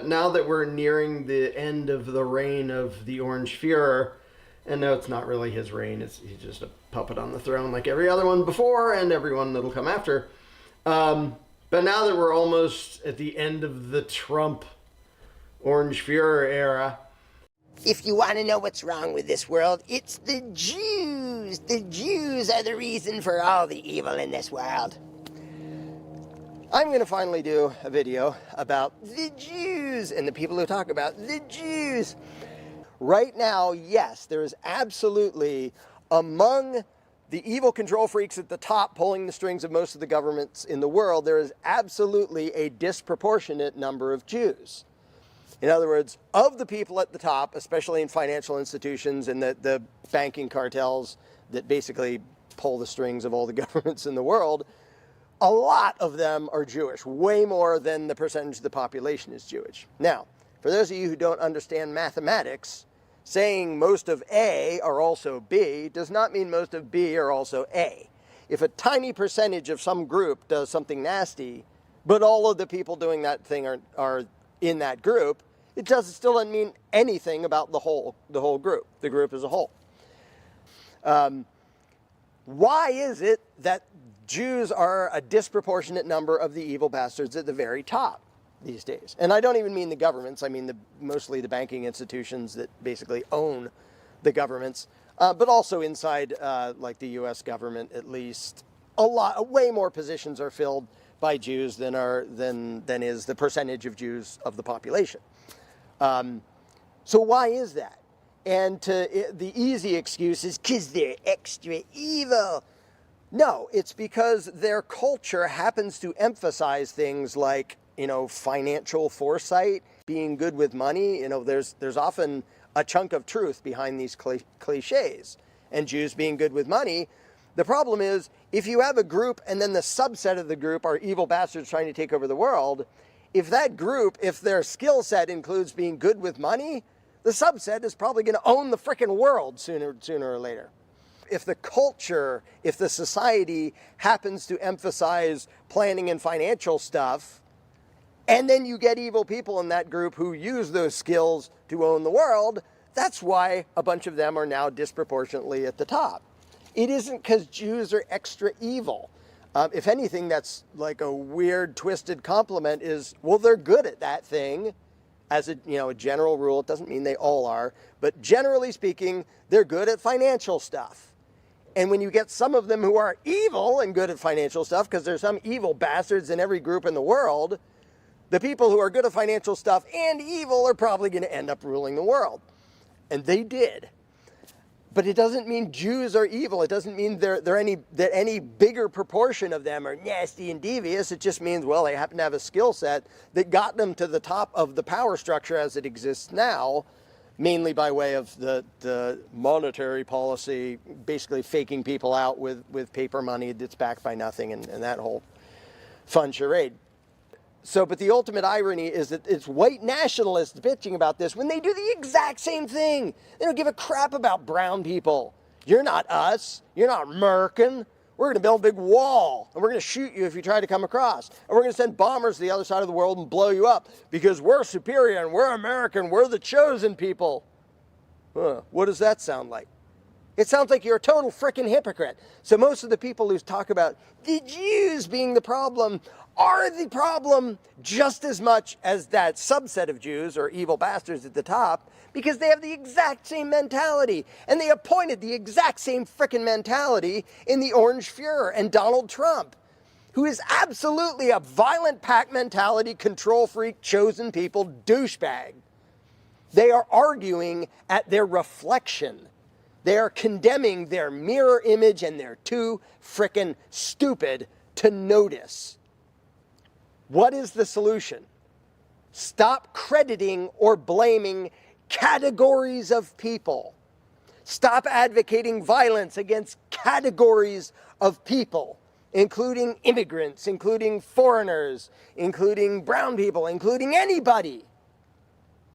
Now that we're nearing the end of the reign of the Orange Fuhrer, and no, it's not really his reign, he's just a puppet on the throne like every other one before and everyone that'll come after. But now that we're almost at the end of the Trump Orange Fuhrer era. If you want to know what's wrong with this world, it's the Jews. The Jews are the reason for all the evil in this world. I'm going to finally do a video about the Jews and the people who talk about the Jews. Right now, yes, there is absolutely, among the evil control freaks at the top pulling the strings of most of the governments in the world, there is absolutely a disproportionate number of Jews. In other words, of the people at the top, especially in financial institutions and the banking cartels that basically pull the strings of all the governments in the world, a lot of them are Jewish, way more than the percentage of the population is Jewish. Now, for those of you who don't understand mathematics, saying most of A are also B does not mean most of B are also A. If a tiny percentage of some group does something nasty, but all of the people doing that thing are in that group, it still doesn't mean anything about the whole group, the group as a whole. Why is it that Jews are a disproportionate number of the evil bastards at the very top these days? And I don't even mean the governments, I mean mostly the banking institutions that basically own the governments, but also inside like the US government at least, way more positions are filled by Jews than is the percentage of Jews of the population. So why is that? And the easy excuse is because they're extra evil. No, it's because their culture happens to emphasize things like, financial foresight, being good with money. There's often a chunk of truth behind these cliches. And Jews being good with money, the problem is, if you have a group and then the subset of the group are evil bastards trying to take over the world, if that group, if their skill set includes being good with money, the subset is probably going to own the frickin' world sooner or later. If the culture, if the society happens to emphasize planning and financial stuff, and then you get evil people in that group who use those skills to own the world, that's why a bunch of them are now disproportionately at the top. It isn't because Jews are extra evil. If anything, that's like a weird, twisted compliment is, well, they're good at that thing. As a general rule, it doesn't mean they all are, but generally speaking, they're good at financial stuff. And when you get some of them who are evil and good at financial stuff, because there's some evil bastards in every group in the world, the people who are good at financial stuff and evil are probably going to end up ruling the world. And they did. But it doesn't mean Jews are evil. It doesn't mean that any bigger proportion of them are nasty and devious. It just means, well, they happen to have a skill set that got them to the top of the power structure as it exists now, mainly by way of the monetary policy, basically faking people out with paper money that's backed by nothing and that whole fun charade. So, but the ultimate irony is that it's white nationalists bitching about this when they do the exact same thing. They don't give a crap about brown people. You're not us. You're not American. We're going to build a big wall, and we're going to shoot you if you try to come across. And we're going to send bombers to the other side of the world and blow you up because we're superior and we're American. We're the chosen people. What does that sound like? It sounds like you're a total frickin' hypocrite. So most of the people who talk about the Jews being the problem are the problem just as much as that subset of Jews or evil bastards at the top, because they have the exact same mentality. And they appointed the exact same frickin' mentality in the Orange Fuhrer and Donald Trump, who is absolutely a violent pack mentality, control freak, chosen people douchebag. They are arguing at their reflection. They are condemning their mirror image, and they're too frickin' stupid to notice. What is the solution? Stop crediting or blaming categories of people. Stop advocating violence against categories of people, including immigrants, including foreigners, including brown people, including anybody.